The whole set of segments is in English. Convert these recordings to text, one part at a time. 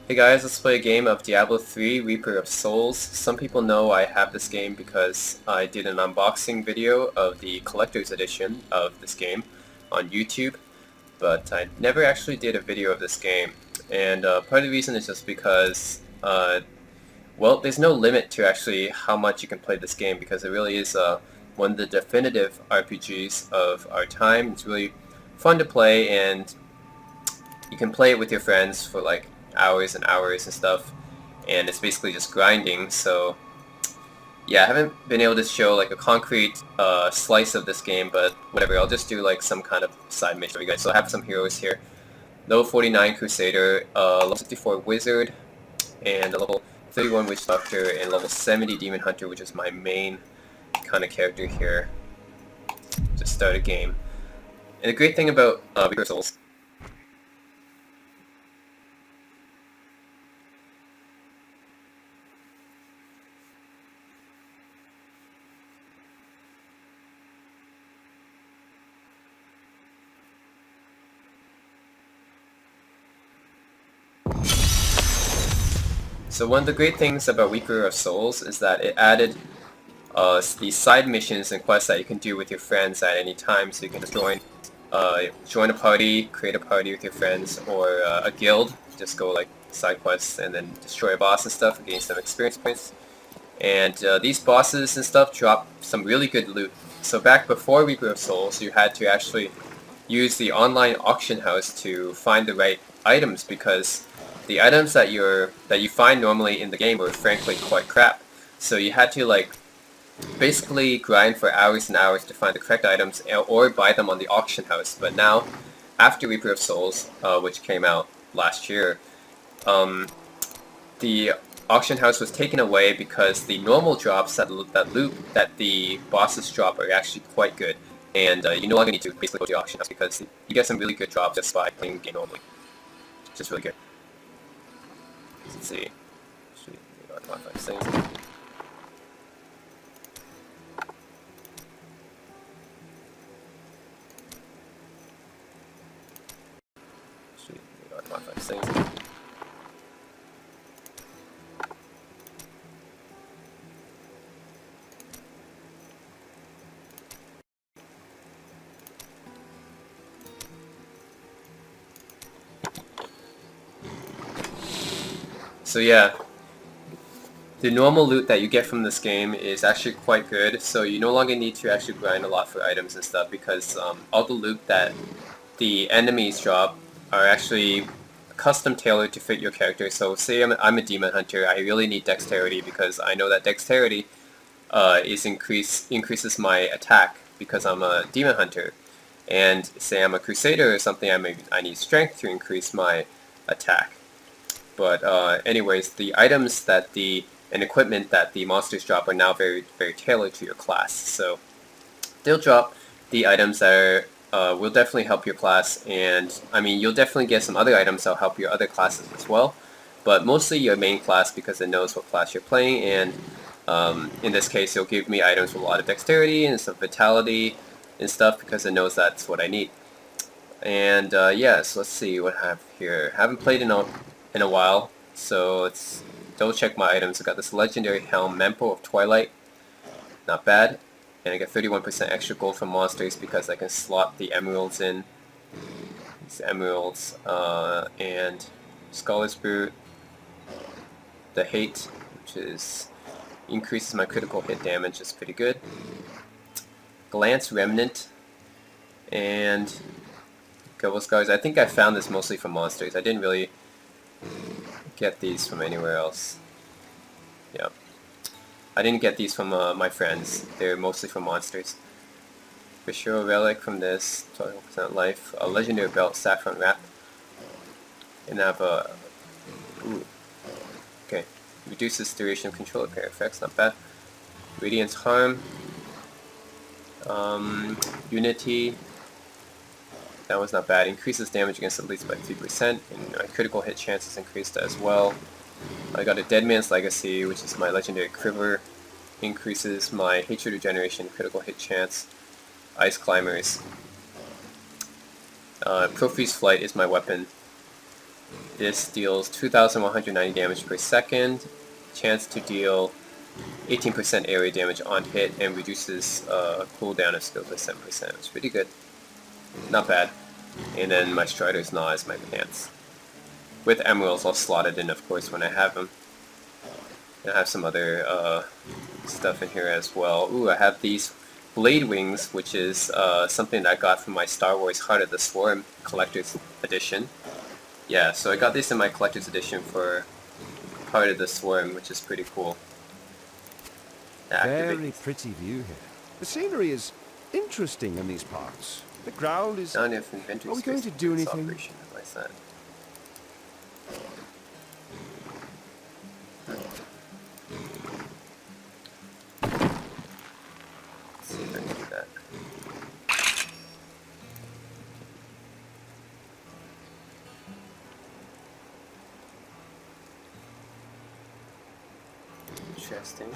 Hey guys, let's play a game of Diablo 3 Reaper of Souls. Some people know I have this game because I did an unboxing video of the collector's edition of this game on YouTube, but I never actually did a video of this game. And part of the reason is just because, well, there's no limit to actually how much you can play this game because it really is one of the definitive RPGs of our time. It's really fun to play, and you can play it with your friends for like hours and hours and stuff, and it's basically just grinding. So yeah, I haven't been able to show like a concrete slice of this game, but whatever, I'll just do like some kind of side mission for you guys. So I have some heroes here: level 49 Crusader, level 64 Wizard, and a level 31 Witch Doctor, and level 70 Demon Hunter, which is my main kind of character here to start a game. And the great thing about Reaper of Souls, so one of the great things about Reaper of Souls is that it added these side missions and quests that you can do with your friends at any time. So you can just join a party, create a party with your friends, or a guild. Just go like side quests and then destroy a boss and stuff and gain some experience points. And these bosses and stuff drop some really good loot. So back before Reaper of Souls, you had to actually use the online auction house to find the right items, because the items that you find normally in the game were frankly quite crap. So you had to like basically grind for hours and hours to find the correct items or buy them on the auction house. But now, after Reaper of Souls, which came out last year, the auction house was taken away because the normal drops that the bosses drop are actually quite good, and you no longer need to basically go to the auction house because you get some really good drops just by playing the game normally. It's just really good. Let's see. So yeah, the normal loot that you get from this game is actually quite good, so you no longer need to actually grind a lot for items and stuff, because all the loot that the enemies drop are actually custom tailored to fit your character. So say I'm a demon hunter, I really need dexterity because I know that dexterity increases my attack because I'm a demon hunter. And say I'm a crusader or something, I need strength to increase my attack. But anyways, the items and equipment that the monsters drop are now very, very tailored to your class. So they'll drop the items that will definitely help your class, and I mean, you'll definitely get some other items that'll help your other classes as well, but mostly your main class because it knows what class you're playing. And in this case, it'll give me items with a lot of dexterity and some vitality and stuff because it knows that's what I need. And yes, let's see what I have here. I haven't played in a while, so let's double check my items. I got this legendary helm, Mempo of Twilight, not bad, and I get 31% extra gold from monsters because I can slot the emeralds in. These emeralds, and Scholar's Boot, the Hate, which increases my critical hit damage, is pretty good. Glance Remnant, and Couple Scars. I think I found this mostly from monsters. I didn't really get these from anywhere else. Yeah, I didn't get these from my friends. They're mostly from monsters. For sure, a relic from this, 12% life, a legendary belt, saffron wrap, and I have a okay, reduces duration of control repair effects, not bad. Radiance harm, unity. That was not bad. Increases damage against at least by 3%, and my critical hit chance is increased as well. I got a Dead Man's Legacy, which is my legendary quiver. Increases my hatred regeneration, critical hit chance. Ice Climbers. Profuse Flight is my weapon. This deals 2,190 damage per second, chance to deal 18% area damage on hit, and reduces cooldown of skills by 7%. It's pretty good. Not bad. And then my Strider's Gnaw is my pants. With emeralds all slotted in, of course, when I have them. And I have some other stuff in here as well. Ooh, I have these Blade Wings, which is something that I got from my Star Wars Heart of the Swarm Collector's Edition. Yeah, so I got this in my Collector's Edition for Heart of the Swarm, which is pretty cool. Very pretty view here. The scenery is interesting in these parts. The ground is... Are we going to do anything? Let's see if I can do that. Interesting.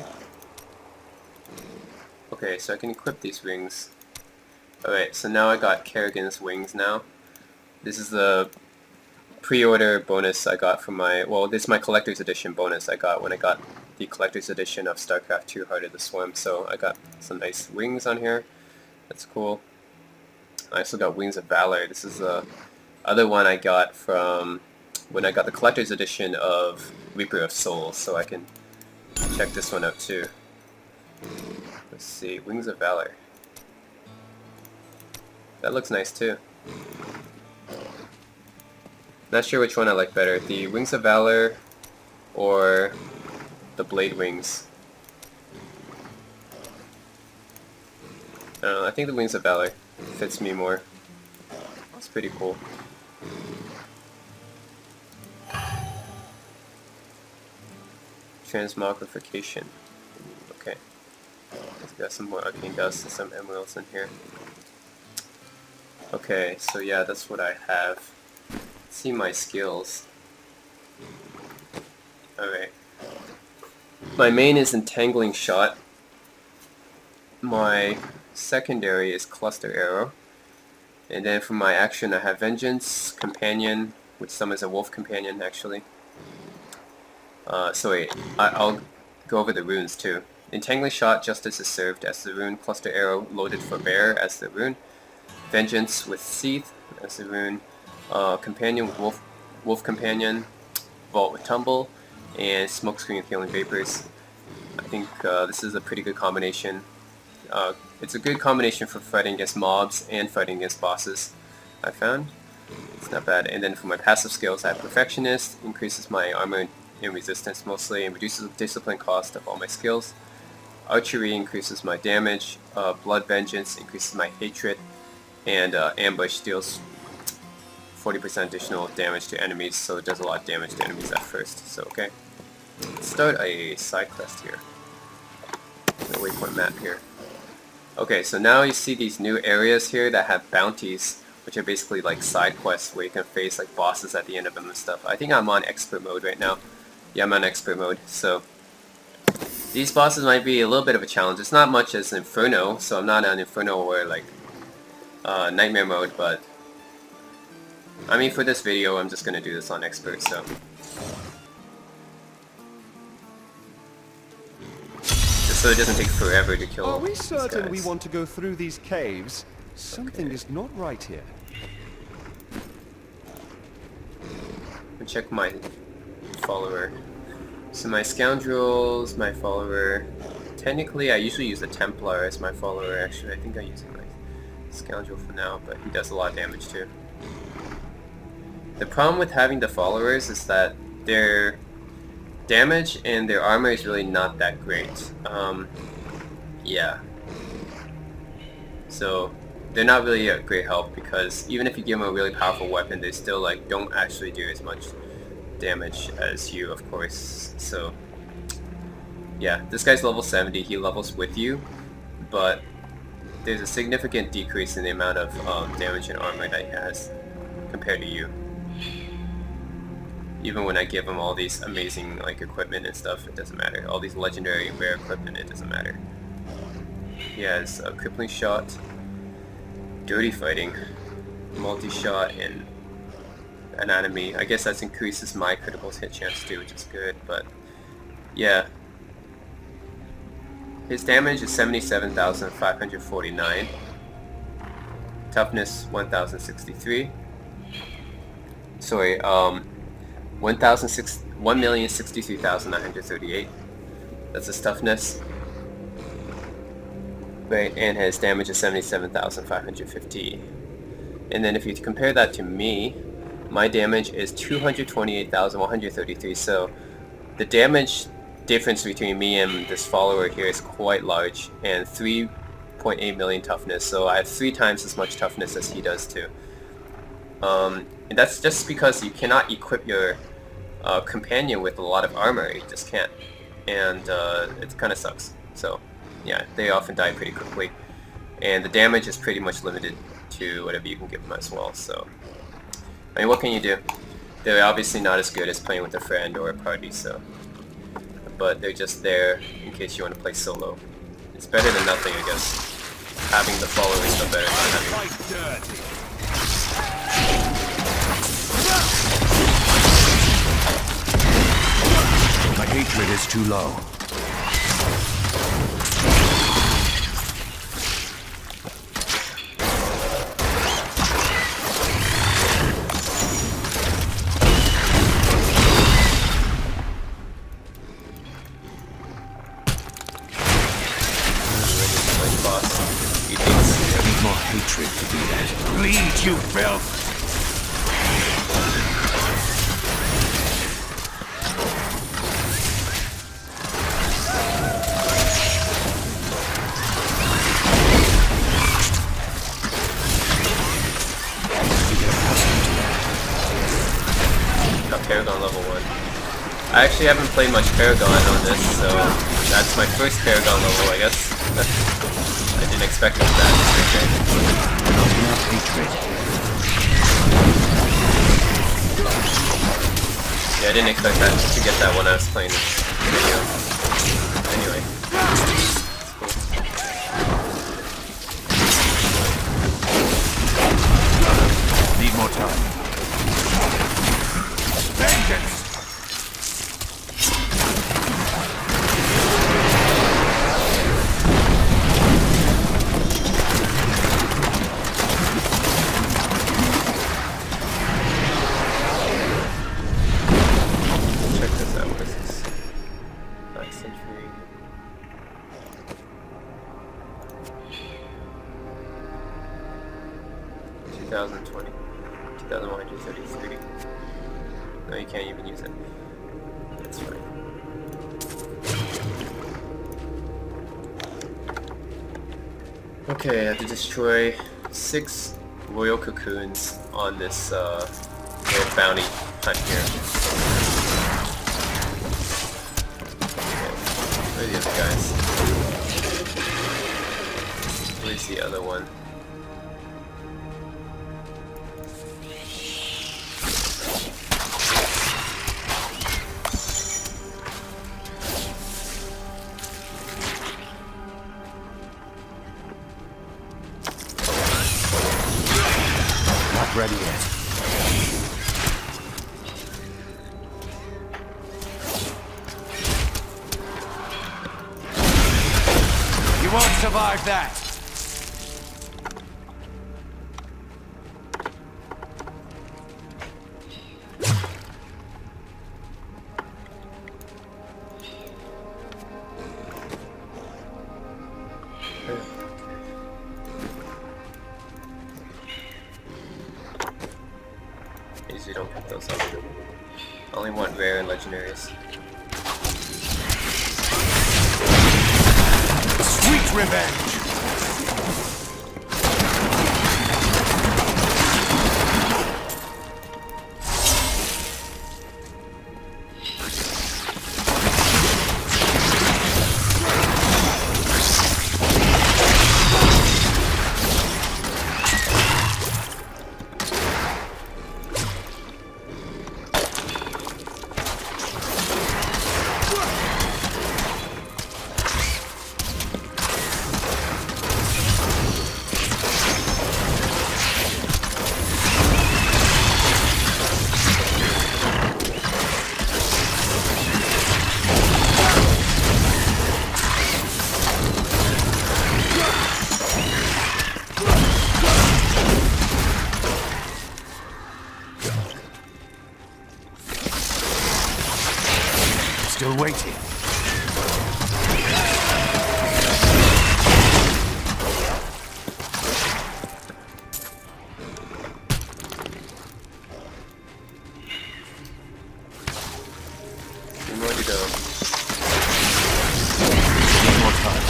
Okay, so I can equip these wings. Alright, so now I got Kerrigan's wings now. This is the pre-order bonus I got from my... Well, this is my Collector's Edition bonus I got when I got the Collector's Edition of StarCraft 2 Heart of the Swarm. So I got some nice wings on here. That's cool. I also got Wings of Valor. This is the other one I got from when I got the Collector's Edition of Reaper of Souls. So I can check this one out too. Let's see, Wings of Valor. That looks nice too. Not sure which one I like better, the Wings of Valor or the Blade Wings. I don't know, I think the Wings of Valor fits me more. It's pretty cool. Transmogrification. Okay. Let's get some more arcane dust and some emeralds in here. Okay, so yeah, that's what I have. Let's see my skills. Alright. My main is Entangling Shot. My secondary is Cluster Arrow. And then for my action I have Vengeance, Companion, which summons a wolf companion actually. So wait, I'll go over the runes too. Entangling Shot, Justice is served as the rune. Cluster Arrow, loaded for Bear as the rune. Vengeance with Seath as the rune. Companion with Wolf Companion. Vault with Tumble. And Smokescreen with Healing Vapors. I think this is a pretty good combination. It's a good combination for fighting against mobs and fighting against bosses, I found. It's not bad. And then for my passive skills, I have Perfectionist, increases my armor and resistance mostly, and reduces the discipline cost of all my skills. Archery increases my damage. Blood Vengeance increases my hatred. And Ambush deals 40% additional damage to enemies, so it does a lot of damage to enemies at first. So okay, let's start a side quest here. The waypoint map here. Okay, so now you see these new areas here that have bounties, which are basically like side quests where you can face like bosses at the end of them and stuff. I think I'm on expert mode right now. Yeah, I'm on expert mode, so these bosses might be a little bit of a challenge. It's not much as Inferno, so I'm not on Inferno or like Nightmare mode, but I mean for this video I'm just gonna do this on expert, so just so it doesn't take forever to kill. Are we certain we want to go through these caves? Something is not right here. Check my follower. So my scoundrels, my follower. Technically I usually use the Templar as my follower actually. I think I'm using my scoundrel for now, but he does a lot of damage too. The problem with having the followers is that their damage and their armor is really not that great. Yeah. So they're not really a great help because even if you give them a really powerful weapon, they still like don't actually do as much damage as you, of course. So yeah, this guy's level 70. He levels with you, but there's a significant decrease in the amount of damage and armor that he has compared to you. Even when I give him all these amazing like equipment and stuff, it doesn't matter. All these legendary rare equipment, it doesn't matter. He has a crippling shot, dirty fighting, multi-shot, and an enemy. I guess that increases my critical hit chance too, which is good, but yeah. His damage is 77,549. Toughness 1,063. Sorry, 1,063,938. That's his toughness. Right, and his damage is 77,550. And then if you compare that to me, my damage is 228,133. So the damage difference between me and this follower here is quite large, and 3.8 million toughness. So I have 3 times as much toughness as he does too. And that's just because you cannot equip your companion with a lot of armor. You just can't, and it kind of sucks. So yeah, they often die pretty quickly, and the damage is pretty much limited to whatever you can give them as well. So I mean, what can you do? They're obviously not as good as playing with a friend or a party, so, but they're just there in case you want to play solo. It's better than nothing, I guess. Having the follower is still better than having. My hatred is too low. Hatred to do that. Bleed, you filth! Paragon level 1. I actually haven't played much Paragon on this, so that's my first Paragon level, I guess. I didn't expect it that. Yeah, I didn't expect that to get that when I was playing this video. Anyway. Need more time. Vengeance! Check this out. What is this? 9th century. $2,020. 2,133. No, you can't even use it. That's fine. Okay, I have to destroy 6 royal cocoons on this little bounty hunt here. Okay, where are the other guys? Where's the other one? Ready yet. You won't survive that! You don't pick those up. I only want rare and legendaries. Sweet revenge! still waiting. Two more to go. One more time.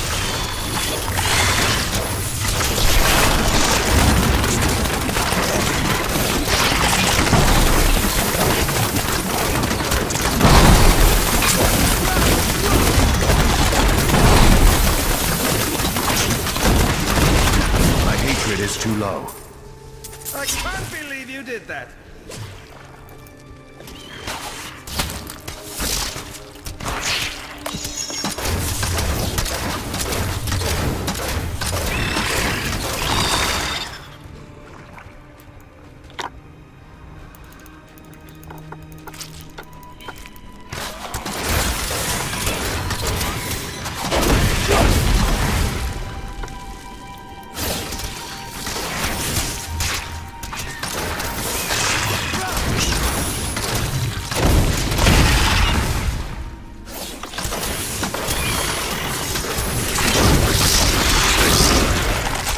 My hatred is too low. I can't believe you did that.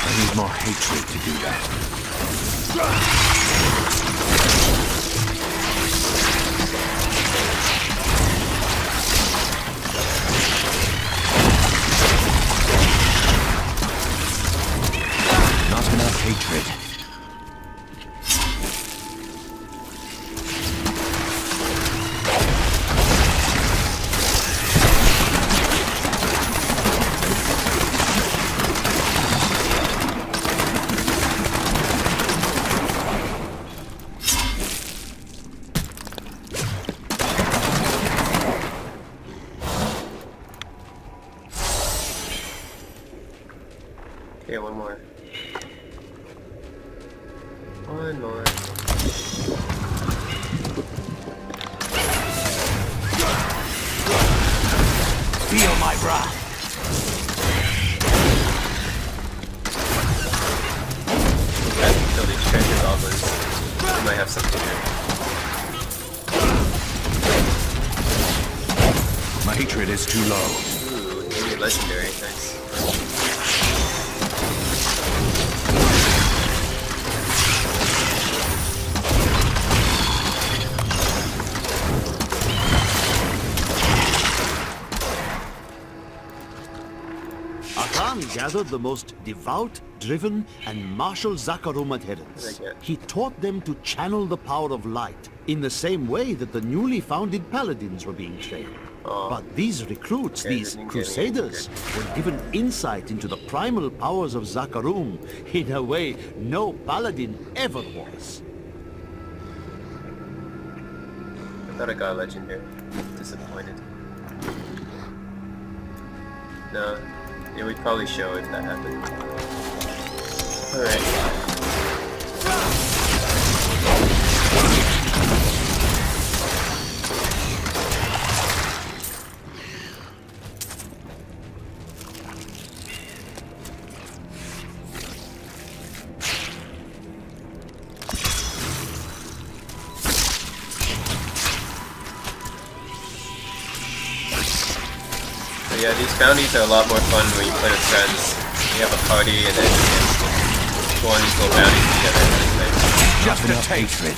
I need more hatred to do that. Not enough hatred. Okay, one more. One more. Feel my wrath. I can kill these treasure goblins. They might have something here. My hatred is too low. Ooh, maybe legendary, thanks. Akan gathered the most devout, driven, and martial Zakarum adherents. What did I get? He taught them to channel the power of light in the same way that the newly founded paladins were being trained. Oh. But these recruits, Okay, these didn't get crusaders, were given insight into the primal powers of Zakarum in a way no paladin ever was. I thought I got a legendary. Disappointed. No. It would probably show if that happened. Alright. So yeah, these bounties are a lot more fun when you play with friends. You have a party and then you can go on these little bounties together. It's nice. Just a taste. Hatred.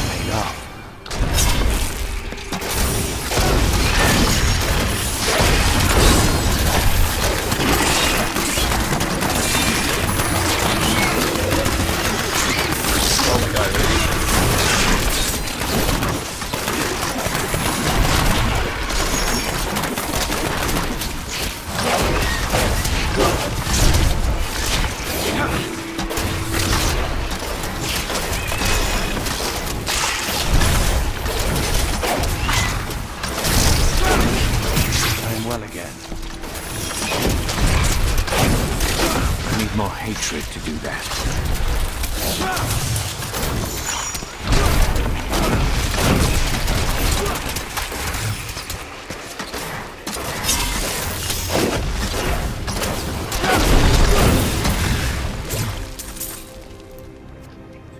Made up. Oh my god, really? I'm well again. I need more hatred to do that.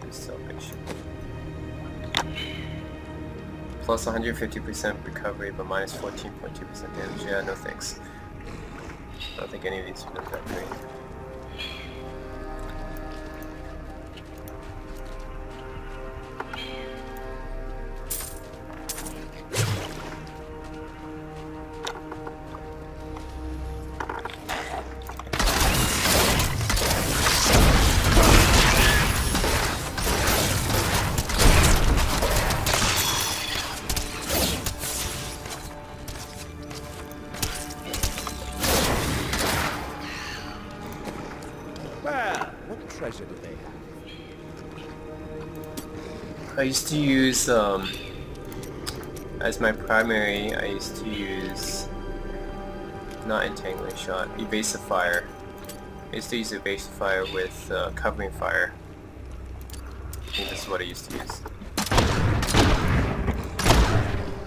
Too selfish. Plus 150% recovery, but minus 14.2% damage. Yeah, no thanks. I don't think any of these are that great. Well, what treasure do they have? I used to use, as my primary, I used to use, not Entangling Shot, Evasive Fire. I used to use Evasive Fire with Covering Fire. I think this is what I used to use.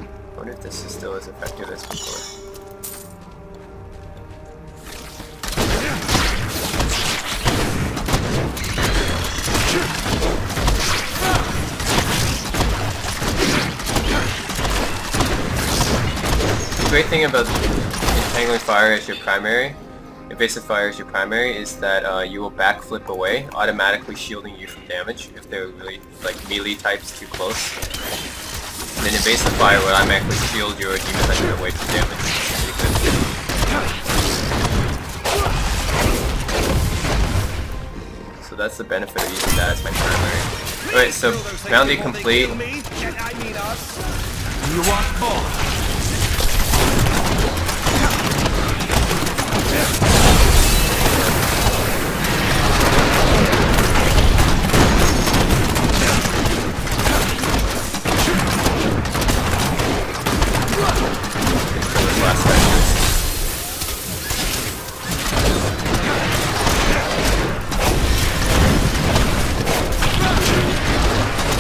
I wonder if this is still as effective as before. The great thing about Entangling Fire as your primary, Evasive Fire as your primary, is that you will backflip away, automatically shielding you from damage if they're really like melee types too close. And then Evasive Fire will automatically shield your Demon Hunter away from damage. So that's the benefit of using that as my primary. Alright, so bounty complete. You want more?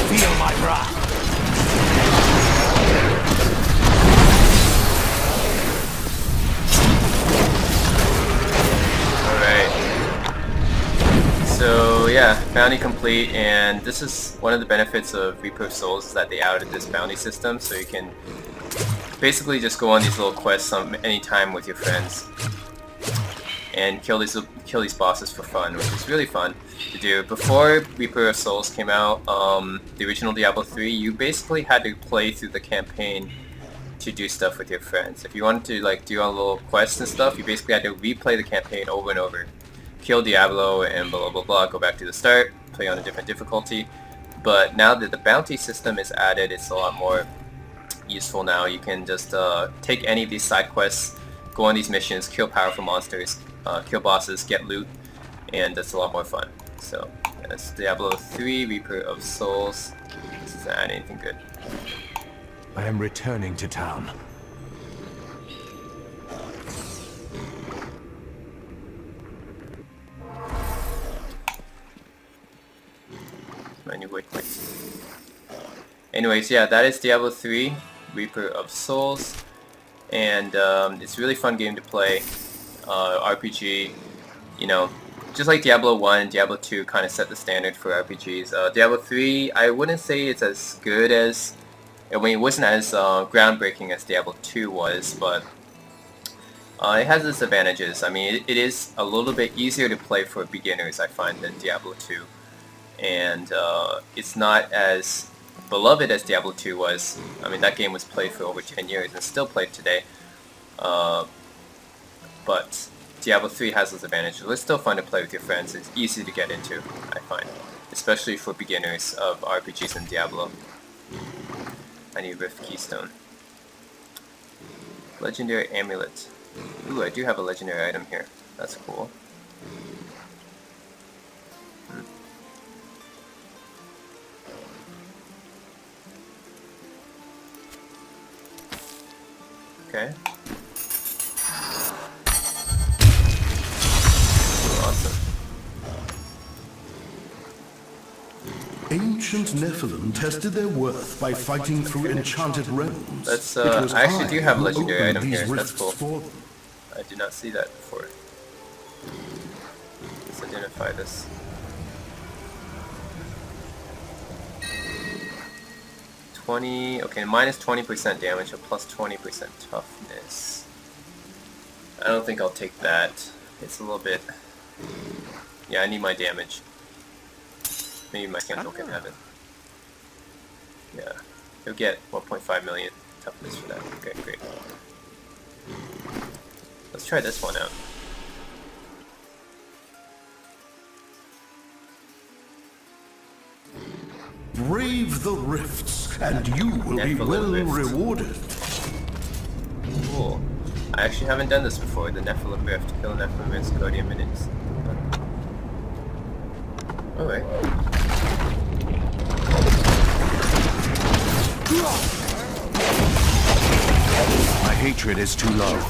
Feel my wrath. So yeah, bounty complete, and this is one of the benefits of Reaper of Souls, is that they added this bounty system, so you can basically just go on these little quests anytime with your friends and kill these bosses for fun, which is really fun to do. Before Reaper of Souls came out, the original Diablo 3, you basically had to play through the campaign to do stuff with your friends. If you wanted to like do a little quests and stuff, you basically had to replay the campaign over and over. Kill Diablo and blah blah blah, go back to the start, play on a different difficulty. But now that the bounty system is added, it's a lot more useful now. You can just take any of these side quests, go on these missions, kill powerful monsters, kill bosses, get loot, and that's a lot more fun. So that's Diablo 3, Reaper of Souls. This doesn't add anything good. I am returning to town. My new waypoint. Anyways, yeah, that is Diablo 3, Reaper of Souls, and it's a really fun game to play. RPG, you know, just like Diablo 1 and Diablo 2 kind of set the standard for RPGs. Diablo 3, I wouldn't say it's as good as, I mean, it wasn't as groundbreaking as Diablo 2 was, but it has its advantages. I mean, it is a little bit easier to play for beginners, I find, than Diablo 2. And it's not as beloved as Diablo 2 was. I mean, that game was played for over 10 years and still played today. But Diablo 3 has those advantages. It's still fun to play with your friends. It's easy to get into, I find. Especially for beginners of RPGs in Diablo. I need Rift Keystone. Legendary Amulet. Ooh, I do have a legendary item here. That's cool. Okay. Awesome. Ancient Nephilim tested their worth by fighting through enchanted realms. That's, It was I actually do have a who legendary opened item these here. That's rifts cool. for them. I did not see that before. Let's identify this. 20. Okay, minus 20% damage, or plus 20% toughness. I don't think I'll take that. It's a little bit. Yeah, I need my damage. Maybe my schedule can have it. Yeah, you'll get 1.5 million toughness for that. Okay, great. Let's try this one out. Brave the rifts, and you will be Nephilim well Rift. rewarded. Cool. I actually haven't done this before. The Nephilim Rift. Kill Nephilim Rift's Codium minions. Alright. My hatred is too low.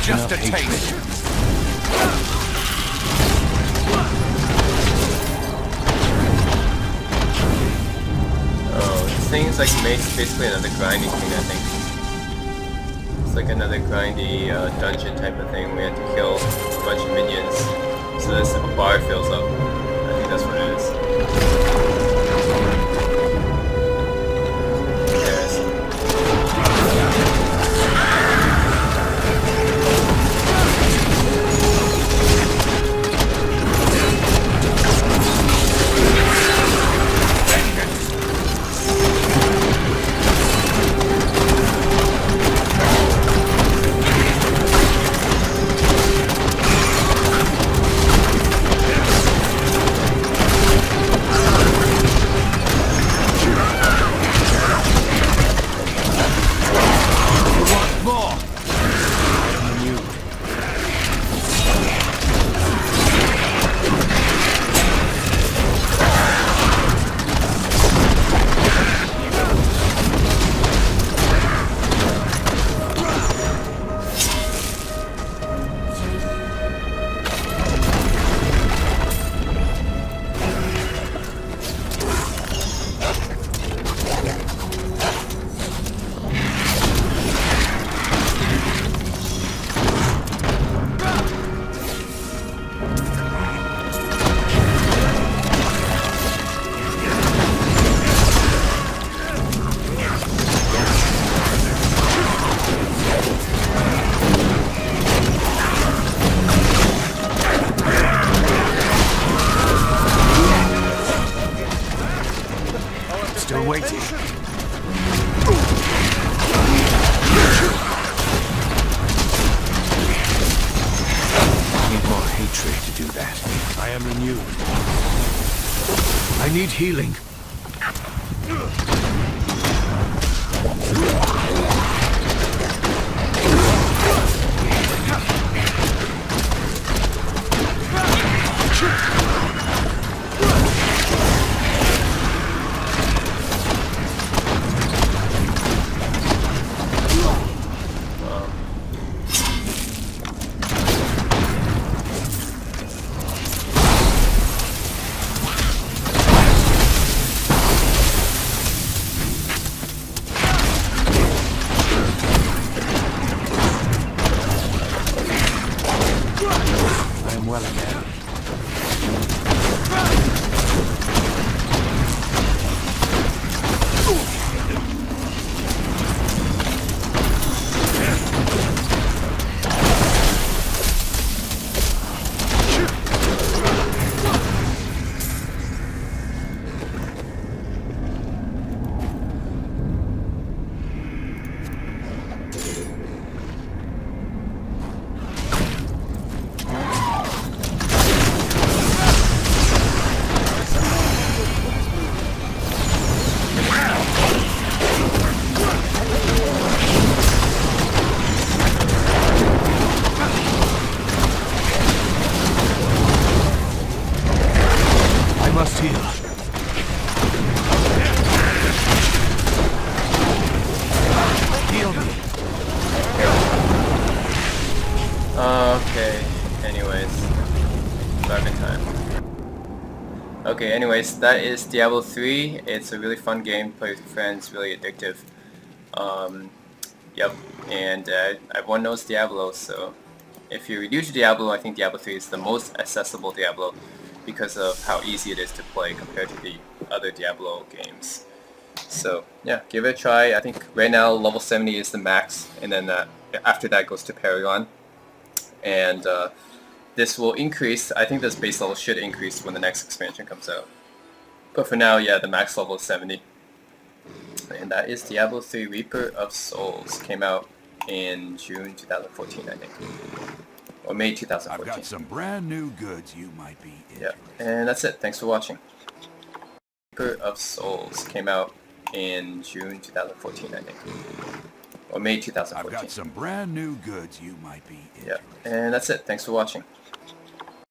Just a taste. Oh, this thing is like basically another grinding thing, I think. It's like another grindy dungeon type of thing. We have to kill a bunch of minions so this bar fills up. I think that's what it is. Still waiting. I need more hatred to do that. I am renewed. I need healing. I am well again. Okay, anyways, that is Diablo 3. It's a really fun game, play with your friends, really addictive. Yep, and everyone knows Diablo, so if you're new to Diablo, I think Diablo 3 is the most accessible Diablo because of how easy it is to play compared to the other Diablo games. So yeah, give it a try. I think right now level 70 is the max, and then after that goes to Paragon. And this will increase. I think this base level should increase when the next expansion comes out. But for now, yeah, the max level is 70. And that is Diablo 3 Reaper of Souls. Came out in June 2014, I think. Or May 2014. I've got some brand new goods you might be Yeah, interested. and that's it. Thanks for watching. Reaper of Souls came out in June 2014, I think. Or May 2014. I've got some brand new goods you might be interested. Yeah, and that's it. Thanks for watching.